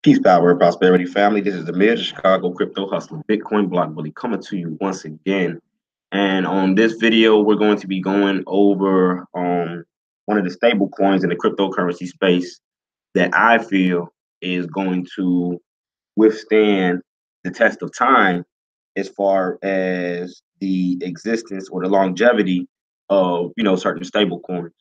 Peace, power, and prosperity, family. This is the Mayor of Chicago Crypto Hustler, Bitcoin Block Bully, coming to you once again. And on this video, we're going to be going over one of the stable coins in the cryptocurrency space that I feel is going to withstand the test of time as far as the existence or the longevity of certain stable coins.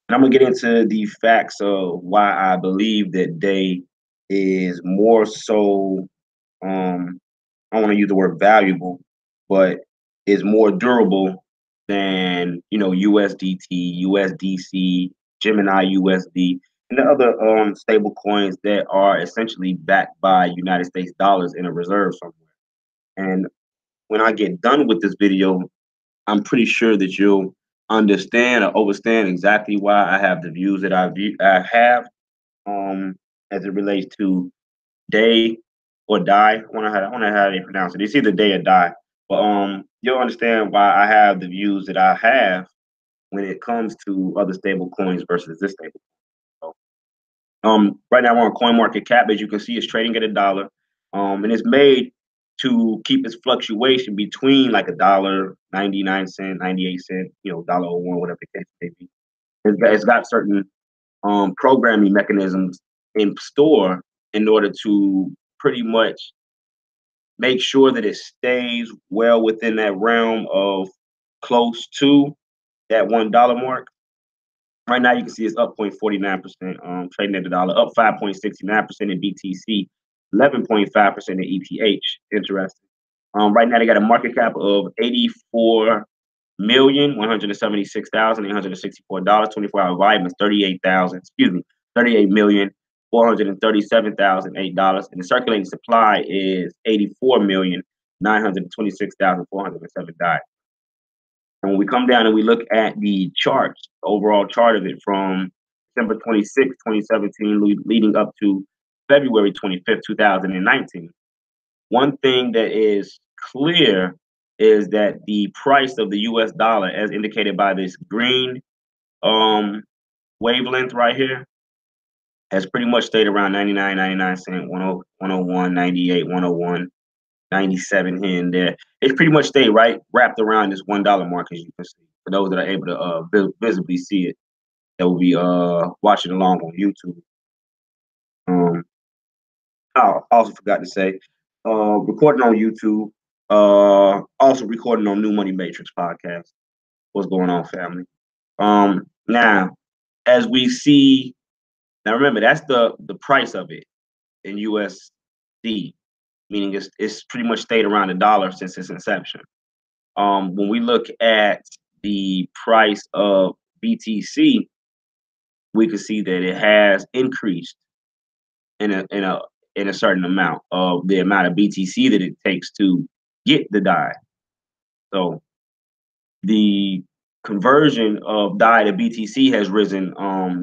And I'm gonna get into the facts of why I believe that Day is more so I don't want to use the word valuable, but is more durable than USDT, USDC, Gemini USD, and the other stable coins that are essentially backed by United States dollars in a reserve somewhere. And when I get done with this video, I'm pretty sure that you'll understand or understand exactly why I have the views that I have as it relates to Day or Die. I want to how they pronounce it. It's either Day or Die. But you'll understand why I have the views that I have when it comes to other stable coins versus this stable. So, right now we're on Coin Market Cap. As you can see, it's trading at $1, and it's made to keep its fluctuation between like $1.99, 98 cent, $1.01, whatever the case may be. It's got certain programming mechanisms in store in order to pretty much make sure that it stays well within that realm of close to that $1 mark. Right now, you can see it's up 0.49%, trading at $1, up 5.69% in BTC, 11.5% in ETH. Interesting. Right now, they got a market cap of $84,176,864. 24-hour volume is 38,000. Excuse me, 38,437,008. And the circulating supply is 84,926,407 DAI. And when we come down and we look at the charts, the overall chart of it from December 26, 2017, leading up to February 25th, 2019, one thing that is clear is that the price of the US dollar, as indicated by this green wavelength right here, has pretty much stayed around 99, 99 cent, 101, 98, 101, 97 here and there. It's pretty much stayed right wrapped around this $1 mark, as you can see. For those that are able to visibly see it, that will be watching along on YouTube. I also forgot to say, recording on YouTube, also recording on New Money Matrix podcast. What's going on, family? Now, as we see, now remember that's the price of it in USD, meaning it's pretty much stayed around $1 since its inception. When we look at the price of BTC, we can see that it has increased in a certain amount of the amount of BTC that it takes to get the DAI. So the conversion of DAI to BTC has risen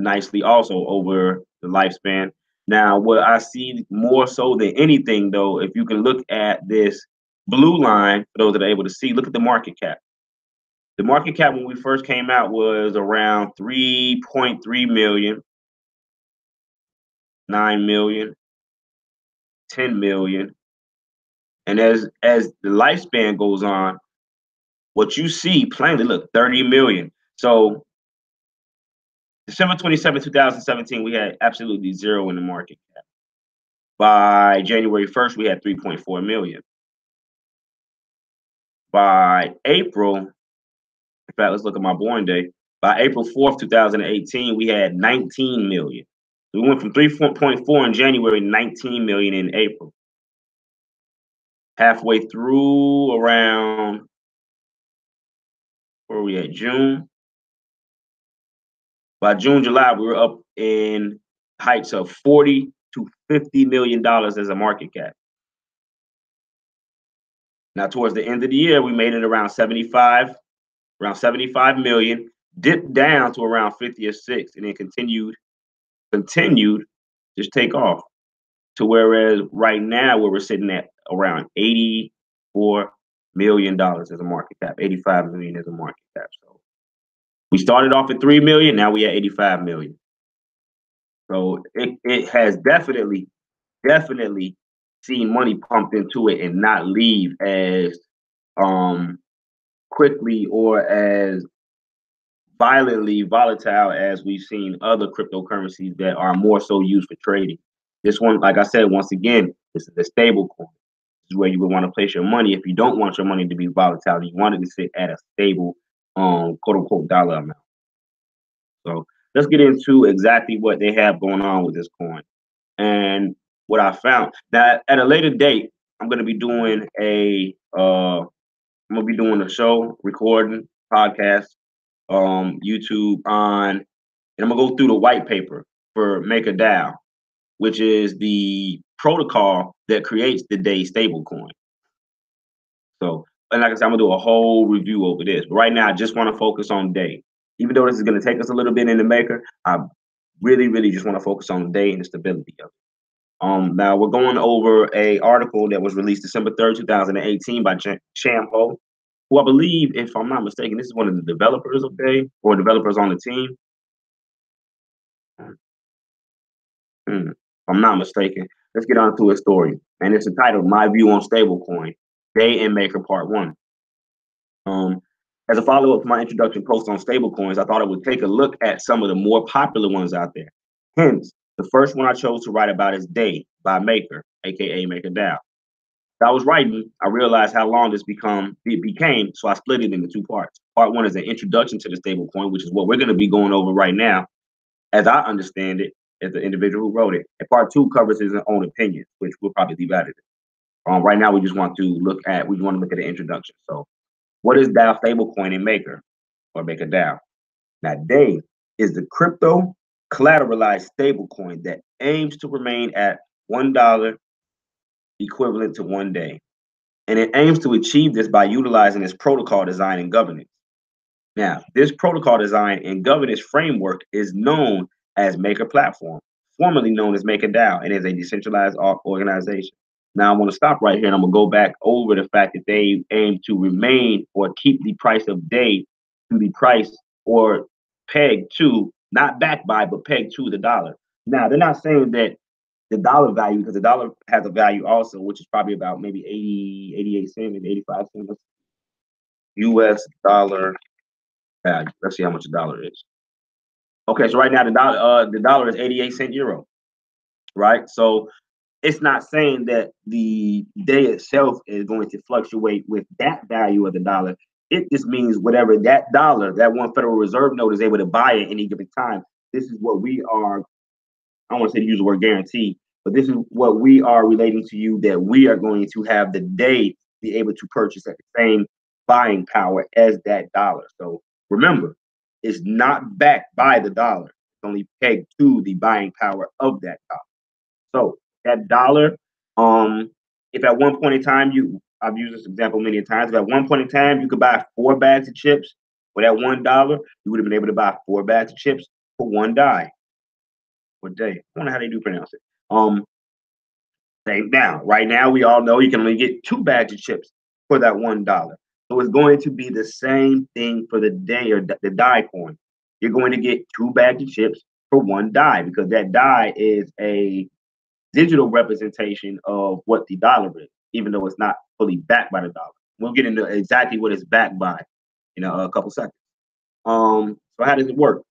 nicely also over the lifespan. Now, what I see more so than anything, though, if you can look at this blue line, for those that are able to see, look at the market cap. The market cap when we first came out was around 3.3 million, 9 million, 10 million. And as the lifespan goes on, what you see plainly, look, 30 million. So December 27, 2017, we had absolutely zero in the market cap. By January 1st, we had 3.4 million. By April, in fact, let's look at my born day. By April 4th, 2018, we had 19 million. We went from 3.4 in January, 19 million in April. Halfway through around, where are we at, June? By June, July, we were up in heights of $40 to $50 million as a market cap. Now, towards the end of the year, we made it around 75 million, dipped down to around 50 or 6, and then continued just take off to whereas right now where we're sitting at around $84 million as a market cap, 85 million as a market cap. So we started off at 3 million, now we at 85 million. So it has definitely seen money pumped into it and not leave as um quickly or as violently volatile as we've seen other cryptocurrencies that are more so used for trading. This one, like I said, once again, this is a stable coin. This is where you would want to place your money if you don't want your money to be volatile. You want it to sit at a stable, quote unquote, dollar amount. So let's get into exactly what they have going on with this coin and what I found. Now, at a later date, I'm going to be doing a show, recording, podcast, YouTube on, and I'm gonna go through the white paper for MakerDAO, which is the protocol that creates the Dai Stable Coin. So, and like I said, I'm gonna do a whole review over this. But right now, I just want to focus on Dai. Even though this is gonna take us a little bit in the Maker, I really just want to focus on Dai and the stability of it. Now we're going over a article that was released December 3rd, 2018 by Cham Ho, who I believe, if I'm not mistaken, this is one of the developers of Dai or developers on the team. If I'm not mistaken. Let's get on to his story. And it's entitled My View on Stablecoin, Dai and Maker Part 1. As a follow-up to my introduction post on stablecoins, I thought I would take a look at some of the more popular ones out there. Hence, the first one I chose to write about is Dai by Maker, aka MakerDAO. As I was writing, I realized how long this became, so I split it into two parts. Part one is an introduction to the stablecoin, which is what we're going to be going over right now, as I understand it, as the individual who wrote it. And part two covers his own opinion, which we'll probably leave out of it. Right now, we just want to look at the introduction. So, what is DAO stablecoin in Maker or MakerDAO? Now, Dai is the crypto collateralized stablecoin that aims to remain at $1 equivalent to 1 day. And it aims to achieve this by utilizing its protocol design and governance. Now, this protocol design and governance framework is known as Maker Platform, formerly known as MakerDAO, and is a decentralized organization. Now, I want to stop right here and I'm going to go back over the fact that they aim to remain or keep the price of Dai to the price or pegged to, not backed by, but pegged to the dollar. Now, they're not saying that the dollar value, because the dollar has a value also, which is probably about maybe 88 cents, maybe 85 cents. US dollar value. Let's see how much a dollar is. Okay, so right now the dollar is 88 cent euro, right? So it's not saying that the Dai itself is going to fluctuate with that value of the dollar. It just means whatever that dollar, that one Federal Reserve note is able to buy at any given time. This is what we are, I don't want to say to use the word guarantee, but this is what we are relating to you, that we are going to have the Dai be able to purchase at the same buying power as that dollar. So remember, it's not backed by the dollar. It's only pegged to the buying power of that dollar. So that dollar, if at one point in time I've used this example many times, if at one point in time you could buy 4 bags of chips for that $1, you would have been able to buy 4 bags of chips for 1 Dai. Or Dai. I don't know how they do pronounce it. Now, right now, we all know you can only get 2 bags of chips for that $1. So it's going to be the same thing for the Dai or the Dai coin. You're going to get 2 bags of chips for 1 Dai, because that Dai is a digital representation of what the dollar is, even though it's not fully backed by the dollar. We'll get into exactly what it's backed by in a couple seconds. So how does it work?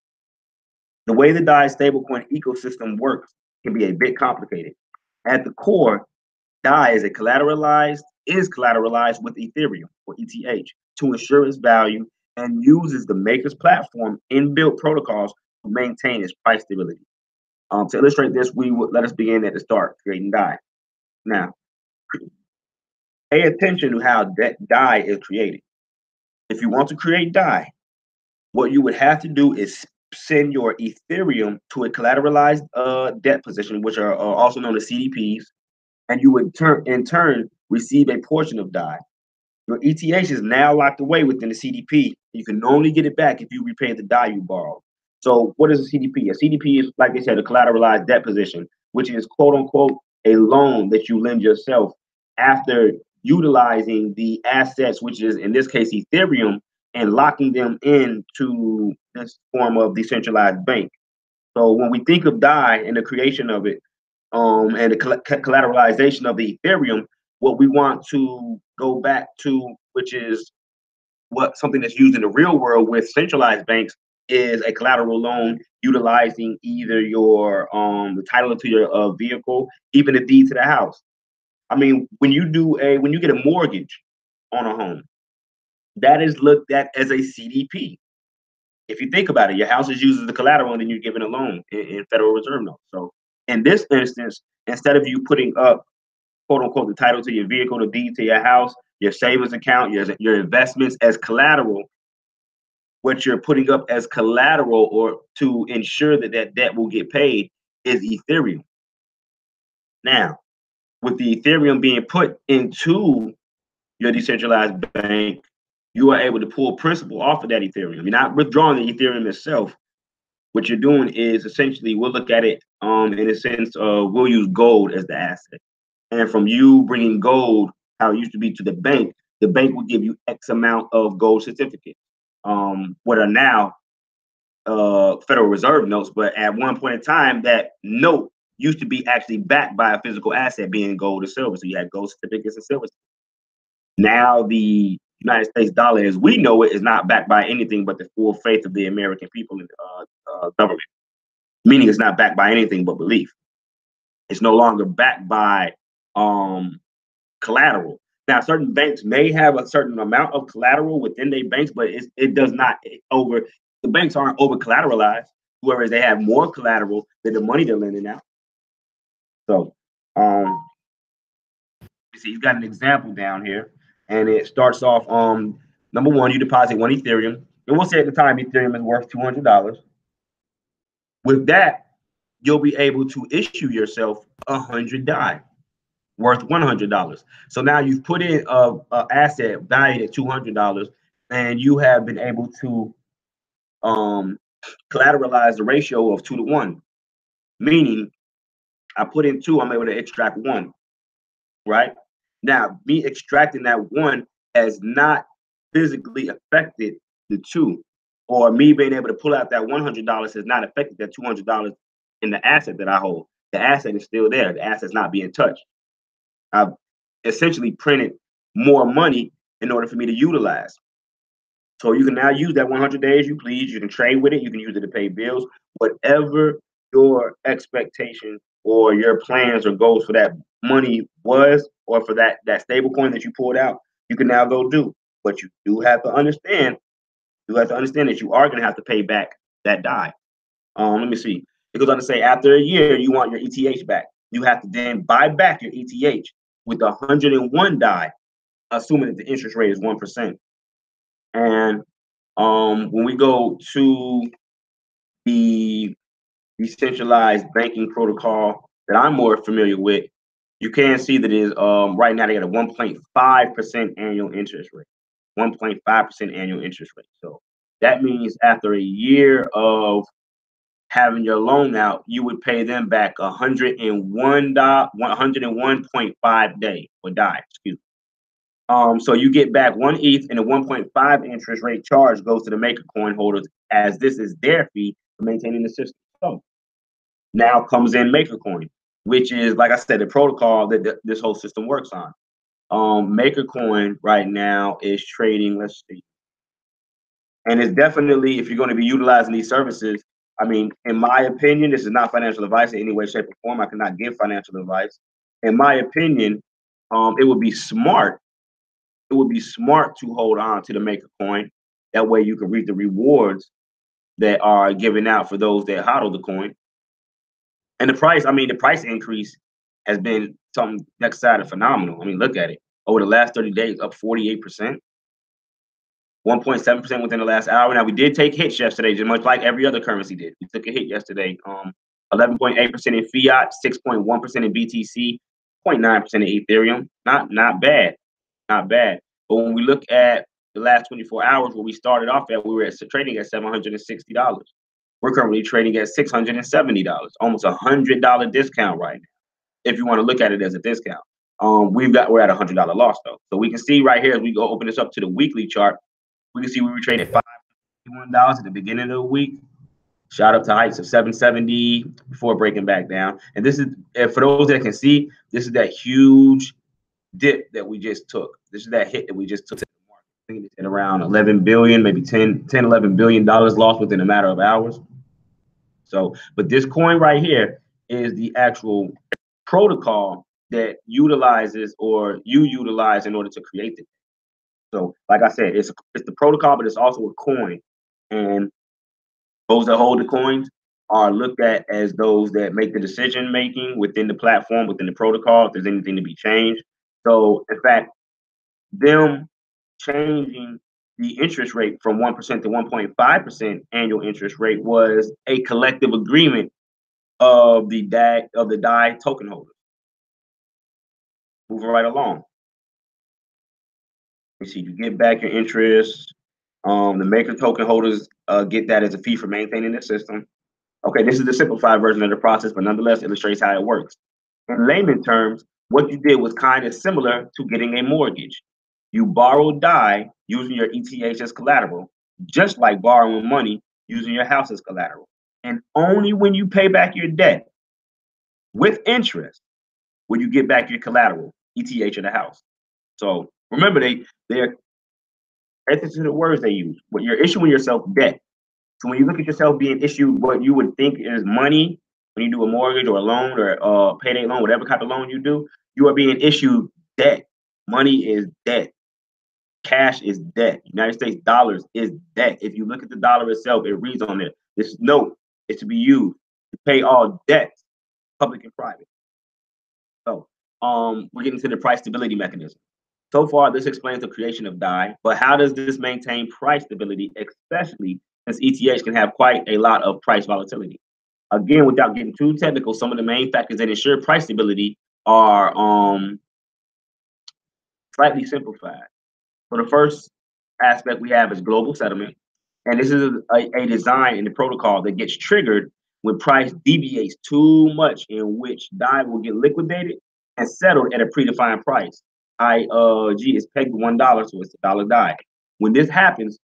The way the Dai stablecoin ecosystem works can be a bit complicated. At the core, Dai is collateralized with Ethereum or ETH to ensure its value, and uses the Maker's platform inbuilt protocols to maintain its price stability. To illustrate this, let us begin at the start, creating Dai. Now, pay attention to how that Dai is created. If you want to create Dai, what you would have to do is send your Ethereum to a collateralized debt position, which are also known as CDPs, and you would in turn receive a portion of Dai. Your ETH is now locked away within the CDP. You can only get it back if you repay the Dai you borrowed. So what is a CDP? A CDP is, like I said, a collateralized debt position, which is quote unquote a loan that you lend yourself after utilizing the assets, which is in this case Ethereum, and locking them into this form of decentralized bank. So when we think of Dai and the creation of it, and the collateralization of the Ethereum, what we want to go back to, which is what something that's used in the real world with centralized banks, is a collateral loan utilizing either your the title to your vehicle, even the deed to the house. I mean, when you get a mortgage on a home, that is looked at as a CDP. If you think about it, your house is used as the collateral, and then you're given a loan in Federal Reserve notes. So in this instance, instead of you putting up quote unquote the title to your vehicle, the deed to your house, your savings account, your investments as collateral, what you're putting up as collateral or to ensure that that debt will get paid is Ethereum. Now, with the Ethereum being put into your decentralized bank, you are able to pull principal off of that Ethereum. You're not withdrawing the Ethereum itself. What you're doing is essentially, we'll look at it in a sense of, we'll use gold as the asset. And from you bringing gold, how it used to be, to the bank will give you X amount of gold certificates, what are now Federal Reserve notes. But at one point in time, that note used to be actually backed by a physical asset, being gold or silver. So you had gold certificates and silver. Now the United States dollar, as we know it, is not backed by anything but the full faith of the American people and government. Meaning, it's not backed by anything but belief. It's no longer backed by collateral. Now, certain banks may have a certain amount of collateral within their banks, but it does not the banks aren't over collateralized, whereas they have more collateral than the money they're lending out. So, you see, he's got an example down here, and it starts off, number one, you deposit 1 Ethereum, and we'll say at the time Ethereum is worth $200. With that, you'll be able to issue yourself 100 Dai worth $100. So now you've put in a asset valued at $200, and you have been able to collateralize the ratio of 2 to 1. Meaning, I put in 2, I'm able to extract 1. Right now, me extracting that 1 has not physically affected the 2, or me being able to pull out that $100 has not affected that $200 in the asset that I hold. The asset is still there. The asset's not being touched. I've essentially printed more money in order for me to utilize. So you can now use that 100 days you please. You can trade with it. You can use it to pay bills. Whatever your expectation or your plans or goals for that money was, or for that stable coin that you pulled out, you can now go do. But you do have to understand, that you are going to have to pay back that Dai. Let me see. It goes on to say, after a year, you want your ETH back. You have to then buy back your ETH with 101 Dai, assuming that the interest rate is 1%. And when we go to the decentralized banking protocol that I'm more familiar with, you can see that it is right now they got a 1.5% annual interest rate. 1.5% annual interest rate. So that means after a year of having your loan out, you would pay them back 101.5 day or Dai, excuse me. So you get back 1 ETH, and a 1.5 interest rate charge goes to the maker coin holders, as this is their fee for maintaining the system. So now comes in maker coin, which is, like I said, the protocol that this whole system works on. Maker coin right now is trading, let's see. And it's definitely, if you're going to be utilizing these services, I mean, in my opinion, this is not financial advice in any way, shape, or form. I cannot give financial advice. In my opinion, it would be smart. It would be smart to hold on to the maker coin. That way you can reap the rewards that are given out for those that hodl the coin. And the price, I mean, the price increase has been something next side of phenomenal. I mean, look at it. Over the last 30 days, up 48%. 1.7% within the last hour. Now, we did take hits yesterday, just much like every other currency did. We took a hit yesterday. 11.8% in fiat, 6.1% in BTC, 0.9% in Ethereum. Not bad. Not bad. But when we look at the last 24 hours, where we started off at, we were trading at $760. We're currently trading at $670, almost $100 discount right now, if you want to look at it as a discount. We're at $100 loss though. So we can see right here, as we go open this up to the weekly chart, we can see we were trading at $5.51 at the beginning of the week. shot up to heights of 770 before breaking back down. And this is, for those that can see, this is that huge dip that we just took. This is that hit that we just took to the market. I think it's at around 11 billion, maybe 10, 11 billion dollars lost within a matter of hours. So, but this coin right here is the actual protocol that utilizes, or you utilize, in order to create it. So, like I said, it's the protocol, but it's also a coin. And those that hold the coins are looked at as those that make the decision making within the platform, within the protocol, if there's anything to be changed. So, in fact, them changing the interest rate from 1% to 1.5% annual interest rate was a collective agreement of the Dai token holders. Moving right along. You see, you get back your interest. The maker token holders get that as a fee for maintaining the system. Okay, this is the simplified version of the process, but nonetheless illustrates how it works. In layman terms, what you did was kind of similar to getting a mortgage. You borrowed Dai using your ETH as collateral, just like borrowing money using your house as collateral. And only when you pay back your debt with interest will you get back your collateral, ETH of the house. So remember, they're attention to the words they use. But you're issuing yourself debt. So when you look at yourself being issued what you would think is money, when you do a mortgage or a loan or a payday loan, whatever type of loan you do, you are being issued debt. Money is debt. Cash is debt. United States dollars is debt. If you look at the dollar itself, it reads on there. This note is to be used to pay all debts, public and private. So we're getting to the price stability mechanism. So far, this explains the creation of Dai, but how does this maintain price stability, especially since ETH can have quite a lot of price volatility? Again, without getting too technical, some of the main factors that ensure price stability are slightly simplified. So the first aspect we have is global settlement. And this is a design in the protocol that gets triggered when price deviates too much, in which Dai will get liquidated and settled at a predefined price. IG is pegged to $1, so it's a dollar Dai. When this happens,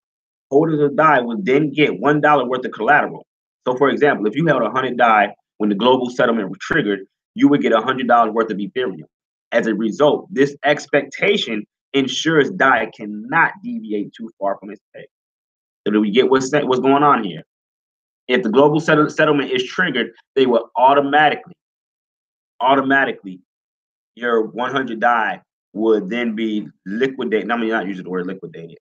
holders of Dai will then get $1 worth of collateral. So, for example, if you held 100 Dai when the global settlement was triggered, you would get $100 worth of Ethereum. As a result, this expectation ensures Dai cannot deviate too far from its peg. So, do we get what's going on here? If the global settlement is triggered, they will automatically, your 100 Dai would then be liquidated. I mean, not using the word liquidated.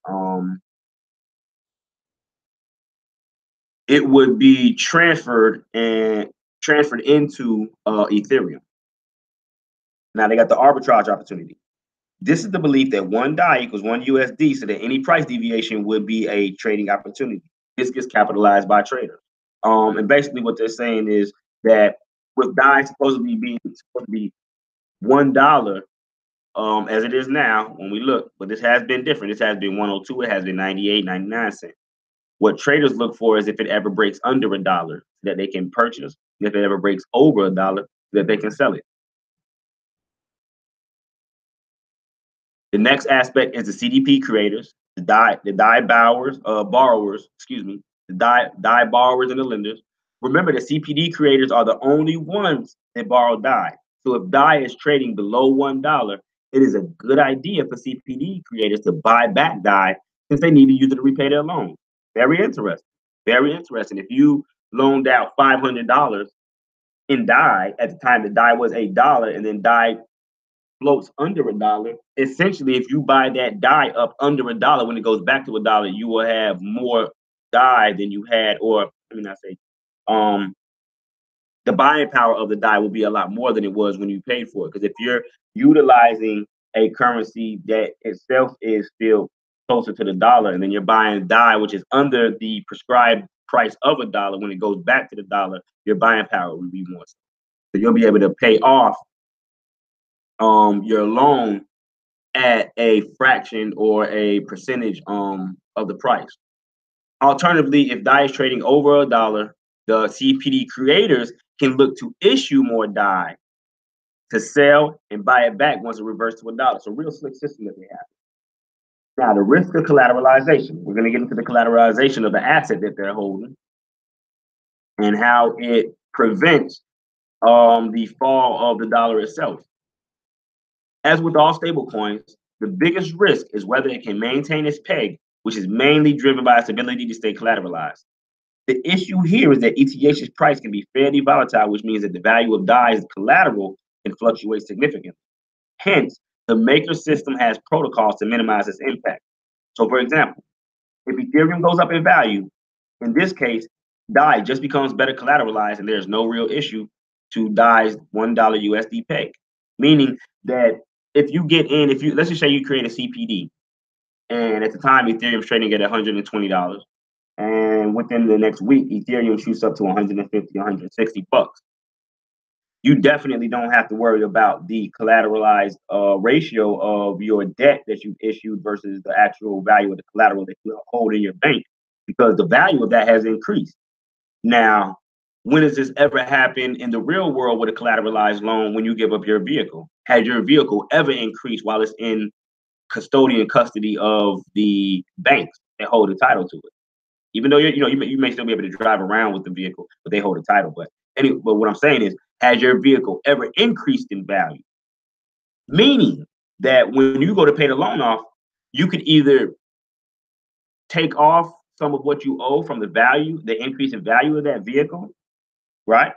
It would be transferred into Ethereum. Now they got the arbitrage opportunity. This is the belief that one Dai equals one USD, so that any price deviation would be a trading opportunity. This gets capitalized by traders. And basically what they're saying is that with Dai supposed to be $1, as it is now when we look, but this has been different. This has been 102, it has been 98, 99 cents. What traders look for is if it ever breaks under $1 that they can purchase, and if it ever breaks over $1 that they can sell it. The next aspect is the CDP creators, the Dai borrowers, the Dai borrowers and the lenders. Remember, the CPD creators are the only ones that borrow Dai. So if Dai is trading below $1, it is a good idea for CPD creators to buy back Dai since they need to use it to repay their loans. Very interesting. Very interesting. If you loaned out $500 in Dai at the time that Dai was $1, and then Dai floats under $1, essentially, if you buy that Dai up under $1, when it goes back to $1, you will have more Dai than you had, or let me not say, the buying power of the Dai will be a lot more than it was when you paid for it. Because if you're utilizing a currency that itself is still closer to the dollar, and then you're buying Dai, which is under the prescribed price of $1, when it goes back to the dollar, your buying power will be more. So you'll be able to pay off your loan at a fraction or a percentage of the price. Alternatively, if Dai is trading over $1, the CPD creators can look to issue more Dai to sell and buy it back once it reverts to $1. So real slick system that they have. Now, the risk of collateralization. We're going to get into the collateralization of the asset that they're holding. and how it prevents the fall of the dollar itself. As with all stable coins, the biggest risk is whether it can maintain its peg, which is mainly driven by its ability to stay collateralized. The issue here is that ETH's price can be fairly volatile, which means that the value of Dai's collateral can fluctuate significantly. Hence, the maker system has protocols to minimize its impact. So, for example, if Ethereum goes up in value, in this case, Dai just becomes better collateralized, and there's no real issue to Dai's $1 USD peg. Meaning that if you get in, if you let's just say you create a CPD, and at the time Ethereum's trading at $120, and within the next week Ethereum shoots up to 150, 160 bucks. You definitely don't have to worry about the collateralized ratio of your debt that you issued versus the actual value of the collateral that you hold in your bank, because the value of that has increased. Now, when does this ever happen in the real world with a collateralized loan? When you give up your vehicle, has your vehicle ever increased while it's in custodian custody of the banks that hold the title to it? Even though you may still be able to drive around with the vehicle, but they hold the title. But what I'm saying is, has your vehicle ever increased in value? Meaning that when you go to pay the loan off, you could either take off some of what you owe from the value, the increase in value of that vehicle, right?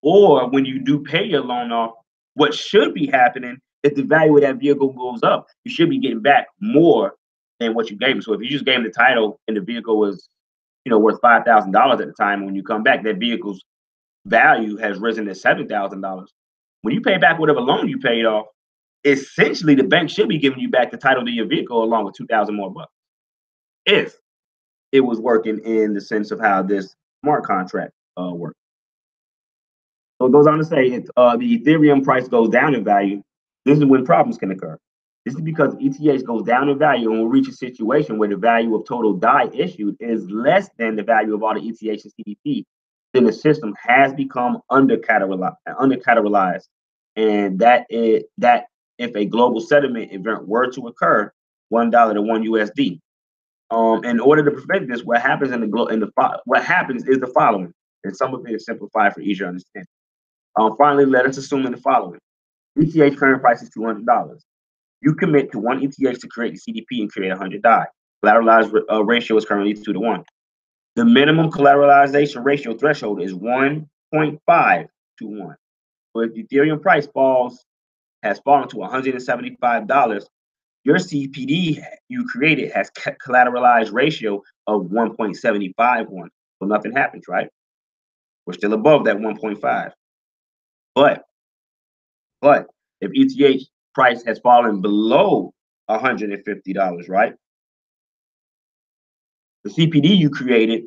Or when you do pay your loan off, what should be happening, if the value of that vehicle goes up, you should be getting back more than what you gave them. So if you just gave them the title and the vehicle was, worth $5,000 at the time, when you come back, that vehicle's value has risen to $7,000. When you pay back whatever loan you paid off, essentially the bank should be giving you back the title to your vehicle along with 2,000 more bucks, if it was working in the sense of how this smart contract works. So it goes on to say, if the Ethereum price goes down in value, this is when problems can occur. This is because ETH goes down in value and will reach a situation where the value of total Dai issued is less than the value of all the ETH and CDP. Then the system has become undercollateralized, and that if a global settlement event were to occur, $1 to $1 USD. In order to prevent this, what happens what happens is the following, and some of it is simplified for easier understanding. Finally, let us assume the following: ETH current price is $200. You commit to one ETH to create the CDP and create 100 Dai. Collateralized ratio is currently 2 to 1. The minimum collateralization ratio threshold is 1.5 to 1. So if the Ethereum price has fallen to $175, your CPD you created has collateralized ratio of 1.751. So nothing happens, right? We're still above that 1.5. But if ETH price has fallen below $150, right? The CPD you created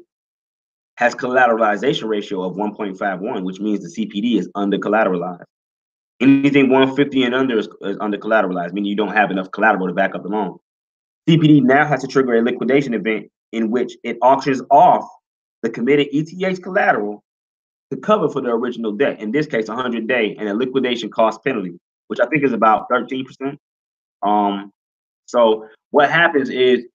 has collateralization ratio of 1.51, which means the CPD is under collateralized. Anything 150 and under is under collateralized, meaning you don't have enough collateral to back up the loan. CPD now has to trigger a liquidation event in which it auctions off the committed ETH collateral to cover for the original debt, in this case 100-day, and a liquidation cost penalty, which I think is about 13%. So what happens is,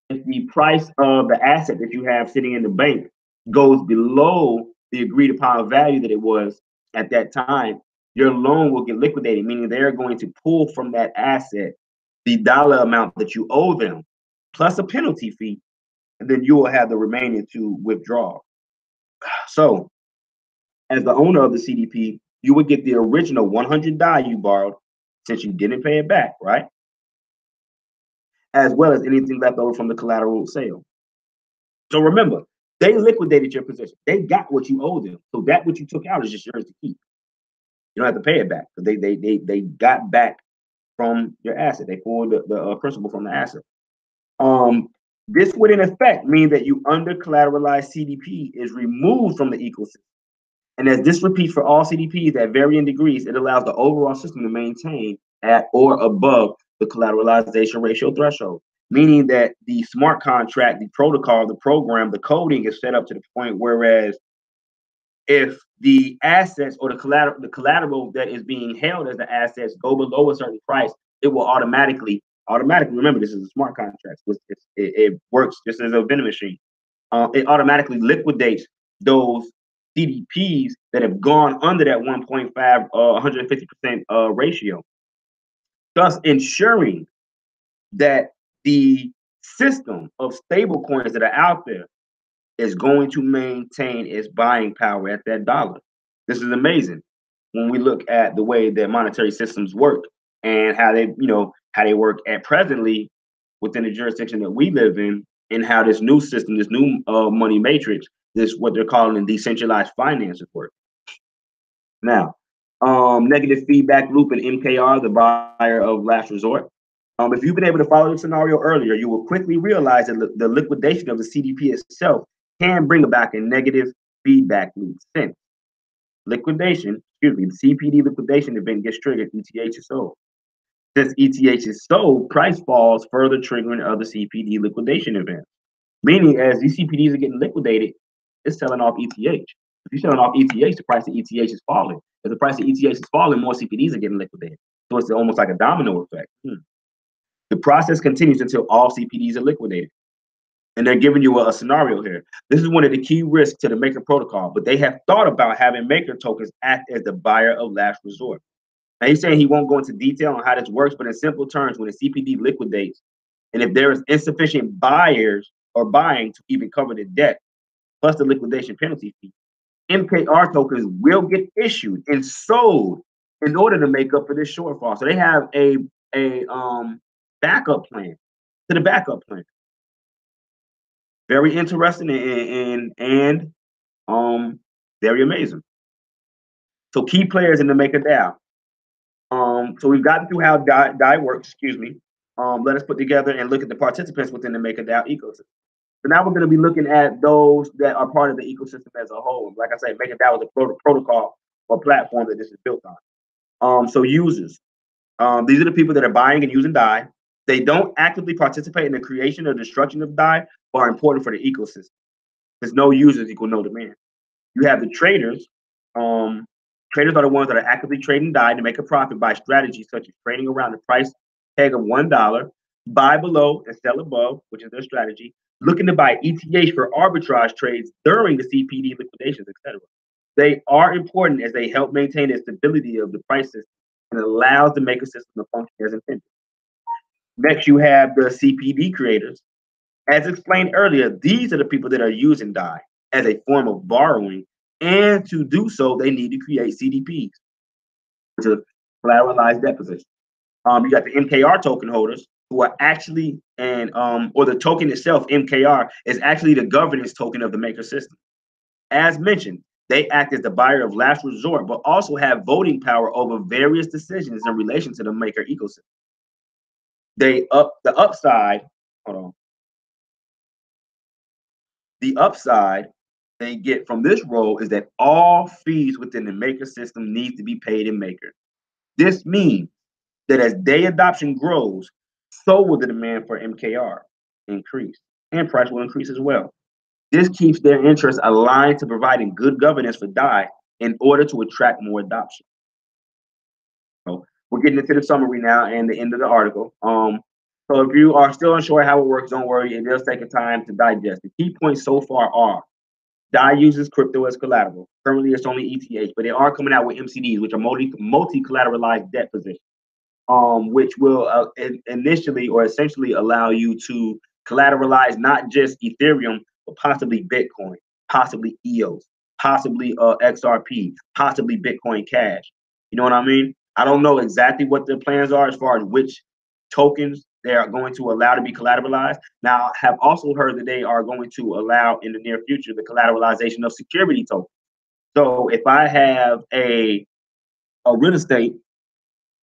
if the price of the asset that you have sitting in the bank goes below the agreed upon value that it was at that time, your loan will get liquidated, meaning they're going to pull from that asset the dollar amount that you owe them, plus a penalty fee, and then you will have the remaining to withdraw. So, as the owner of the CDP, you would get the original 100 Dai you borrowed, since you didn't pay it back, right? As well as anything left over from the collateral sale. So remember, they liquidated your position. They got what you owe them. So that what you took out is just yours to keep. You don't have to pay it back, because they got back from your asset. They pulled the principal from the asset. This would in effect mean that you under collateralized CDP is removed from the ecosystem. And as this repeats for all CDPs at varying degrees, it allows the overall system to maintain at or above the collateralization ratio threshold, meaning that the smart contract, the protocol, the program, the coding is set up to the point whereas if the assets or the collateral that is being held as the assets go below a certain price, it will automatically, remember, this is a smart contract. It works just as a vending machine. It automatically liquidates those CDPs that have gone under that 1.5, 150% ratio, thus ensuring that the system of stable coins that are out there is going to maintain its buying power at that dollar. This is amazing when we look at the way that monetary systems work and how they, how they work at presently within the jurisdiction that we live in, and how this new system, this new money matrix, this what they're calling decentralized finances work. Now, negative feedback loop and MKR, the buyer of last resort. If you've been able to follow the scenario earlier, you will quickly realize that the liquidation of the CDP itself can bring about a negative feedback loop. Since liquidation, the CPD liquidation event gets triggered, ETH is sold. Since ETH is sold, price falls, further triggering other CPD liquidation events. Meaning, as these CPDs are getting liquidated, it's selling off ETH. If you're selling off ETH, the price of ETH is falling. If the price of ETH is falling, more CPDs are getting liquidated. So it's almost like a domino effect. The process continues until all CPDs are liquidated. And they're giving you a scenario here. This is one of the key risks to the Maker protocol, but they have thought about having Maker tokens act as the buyer of last resort. Now, he's saying he won't go into detail on how this works, but in simple terms, when a CPD liquidates, and if there is insufficient buyers or buying to even cover the debt, plus the liquidation penalty fee, MKR tokens will get issued and sold in order to make up for this shortfall. So they have a backup plan to the backup plan. Very interesting and very amazing. So key players in the Maker DAO. So we've gotten through how Dai works. Excuse me. Let us put together and look at the participants within the Maker DAO ecosystem. So now we're going to be looking at those that are part of the ecosystem as a whole. Like I said, Maker DAO is a protocol or platform that this is built on. So users, these are the people that are buying and using Dai. They don't actively participate in the creation or destruction of Dai, but are important for the ecosystem. There's no users equal no demand. You have the traders. Traders are the ones that are actively trading Dai to make a profit by strategies such as trading around the price tag of $1, buy below and sell above, which is their strategy, looking to buy ETH for arbitrage trades during the CPD liquidations, etc. They are important as they help maintain the stability of the price system and allows the Maker system to function as intended. Next, you have the CPD creators. As explained earlier, these are the people that are using Dai as a form of borrowing, and to do so, they need to create CDPs, which are collateralized debt positions. You got the MKR token holders who are actually, or the token itself, MKR, is actually the governance token of the Maker system. As mentioned, they act as the buyer of last resort, but also have voting power over various decisions in relation to the Maker ecosystem. The upside they get from this role is that all fees within the Maker system need to be paid in Maker. This means that as Dai adoption grows, so will the demand for MKR increase, and price will increase as well. This keeps their interests aligned to providing good governance for Dai in order to attract more adoption. So we're getting into the summary now and the end of the article. So if you are still unsure how it works, don't worry, it does take a time to digest. The key points so far are Dai uses crypto as collateral. Currently, it's only ETH, but they are coming out with MCDs, which are multi-collateralized debt positions, which will initially or essentially allow you to collateralize not just Ethereum, but possibly Bitcoin, possibly EOS, possibly XRP, possibly Bitcoin Cash. You know what I mean? I don't know exactly what their plans are as far as which tokens they are going to allow to be collateralized. Now, I have also heard that they are going to allow in the near future the collateralization of security tokens. So if I have a real estate,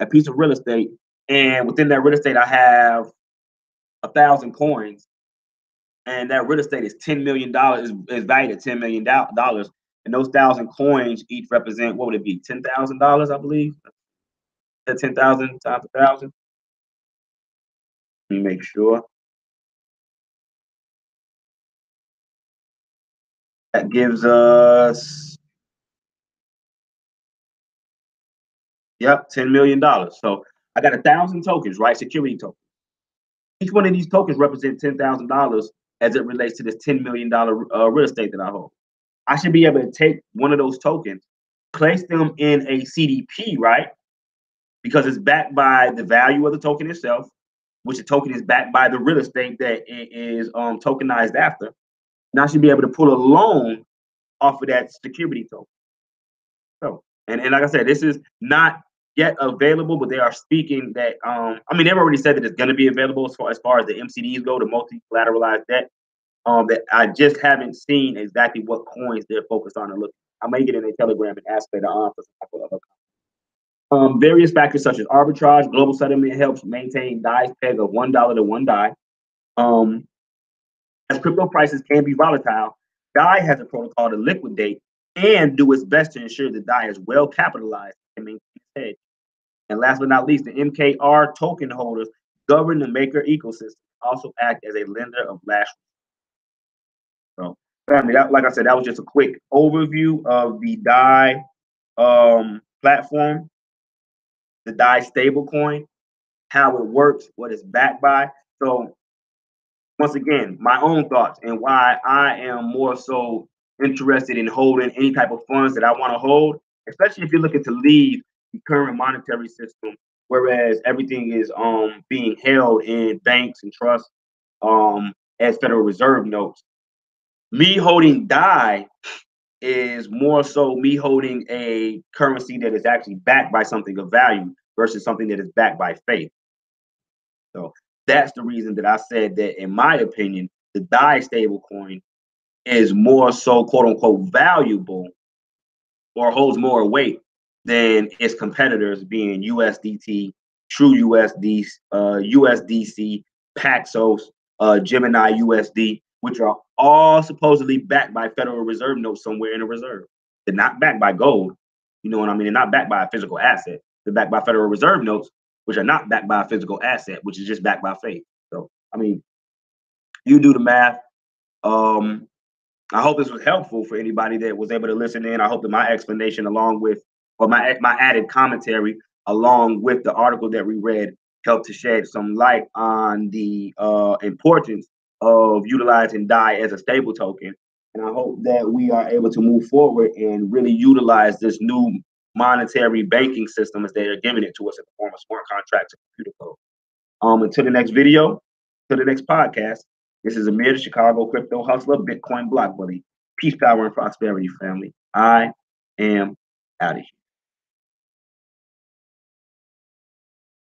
a piece of real estate, and within that real estate I have 1,000 coins, and that real estate is $10 million, is valued at $10 million, and those 1,000 coins each represent, what would it be, $10,000, I believe? That 10,000 times 1,000. Let me make sure. That gives us, yep, $10 million. So I got 1,000 tokens, right? Security tokens. Each one of these tokens represents $10,000 as it relates to this $10 million real estate that I hold. I should be able to take one of those tokens, place them in a CDP, right? Because it's backed by the value of the token itself, which the token is backed by the real estate that it is tokenized after. And I should be able to pull a loan off of that security token. So, and like I said, this is not yet available, but they are speaking that I mean, they've already said that it's going to be available as far as the MCDs go, the multi-collateralized debt. That I just haven't seen exactly what coins they're focused on and looking. I may get in a Telegram and ask later on for some type of various factors such as arbitrage, global settlement helps maintain Dai's peg of $1 to one Dai. As crypto prices can be volatile, Dai has a protocol to liquidate and do its best to ensure that Dai is well capitalized and maintain its hedge. And last but not least, the MKR token holders govern the maker ecosystem, also act as a lender of last. So, family, like I said, that was just a quick overview of the Dai platform, the Dai Stable Coin, how it works, what it's backed by. So, once again, my own thoughts and why I am more so interested in holding any type of funds that I want to hold, especially if you're looking to leave the current monetary system, whereas everything is being held in banks and trusts as Federal Reserve notes. Me holding Dai is more so me holding a currency that is actually backed by something of value versus something that is backed by faith. So that's the reason that I said that, in my opinion, the Dai stablecoin is more so quote unquote valuable or holds more weight than its competitors, being USDT, True USDC, Paxos, Gemini USD, which are all supposedly backed by Federal Reserve notes somewhere in a reserve. They're not backed by gold. You know what I mean? They're not backed by a physical asset. They're backed by Federal Reserve notes, which are not backed by a physical asset, which is just backed by faith. So, I mean, you do the math. I hope this was helpful for anybody that was able to listen in. I hope that my explanation, along with, or my added commentary, along with the article that we read, helped to shed some light on the importance of utilizing Dai as a stable token. And I hope that we are able to move forward and really utilize this new monetary banking system as they are giving it to us in the form of smart contracts and computer code. Until the next video, to the next podcast. This is Amir, the Chicago crypto hustler, Bitcoin block buddy. Peace, power, and prosperity, family. I am out of here.